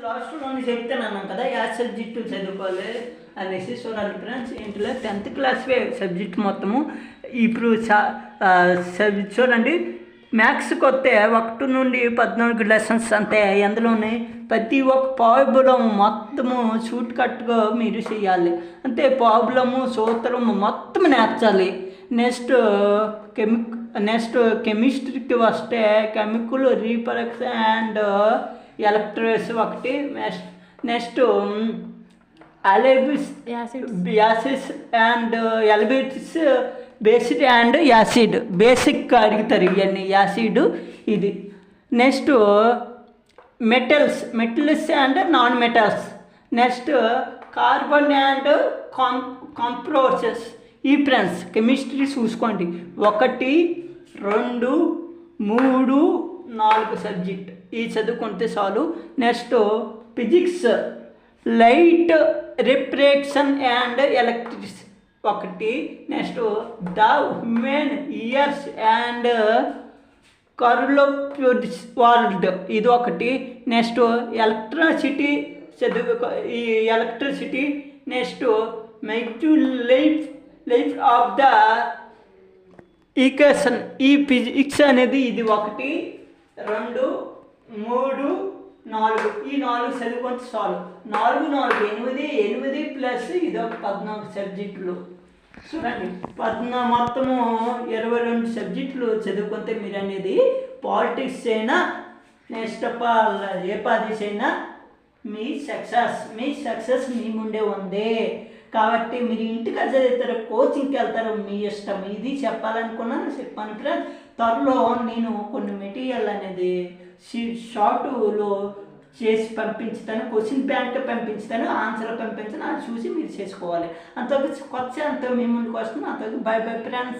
లాస్ట్లో చెప్తాను అన్నాం కదా యా సబ్జెక్టు చదువుకోవాలి అనేసి. చూడండి ఫ్రెండ్స్, ఇంట్లో 10th క్లాస్ సబ్జెక్ట్ మొత్తము ఇప్పుడు చూడండి. మ్యాథ్స్కి వస్తే 1 నుండి 14 లెసన్స్ అంతే. అందులోనే ప్రతి ఒక్క ప్రాబ్లం మొత్తము షూట్ కట్గా మీరు చేయాలి. అంటే ప్రాబ్లము సూత్రము మొత్తం నేర్చాలి. నెక్స్ట్ కెమిస్ట్రీకి వస్తే కెమికల్ రీప్రొడక్షన్ అండ్ ఎలక్ట్రిసిటీ ఒకటి. నెక్స్ట్ యాసిడ్స్ అండ్ ఎలిబేట్స్, బేసిడ్ అండ్ యాసిడ్ బేసిక్ అడుగుతారు ఇవన్నీ. యాసిడ్ ఇది. Next metals and non metals. Next carbon and compounds. ఈ ఫ్రెండ్స్ కెమిస్ట్రీ చూసుకోండి. 1, 2, 3, 4 సబ్జెక్ట్ ఈ చదువుకుంటే చాలు. Next physics, light refraction and electricity ఒకటి. Next the human ears and colourful world ఇది ఒకటి. నెక్స్ట్ ఎలక్ట్రిసిటీ ఈ electricity. Next micro life of the equation ఈ ఫిజిక్స్ అనేది ఇది 1, 2, 3, 4 ఈ 4 చదువుకుంటే చాలు. 4, 8 ప్లస్ ఇది ఒక 14 సబ్జెక్టులు. చూడండి, మొత్తము 22 సబ్జెక్టులు చదువుకుంటే మీరు అనేది పాలిటిక్స్ అయినా నెక్స్ట్ ఏ పాలిటిక్స్ అయినా మీ సక్సెస్ మీ ముందే ఉంది. కాబట్టి మీరు ఇంటికి చదువుతారు, కోచింగ్కి వెళ్తారు, మీ ఇష్టం. ఇది చెప్పాలనుకున్నాను, చెప్పాను ఫ్రెండ్స్. త్వరలో నేను కొన్ని మెటీరియల్ అనేది షార్ట్లో చేసి పంపించుతాను. క్వశ్చన్ బ్యాంక్ పంపించుతాను, ఆన్సర్ పంపించాను. అది చూసి మీరు చేసుకోవాలి. అంతవరకు కొత్త అంత మీ ముందుకు వస్తుంది. అంతవరకు బై ఫ్రెండ్స్.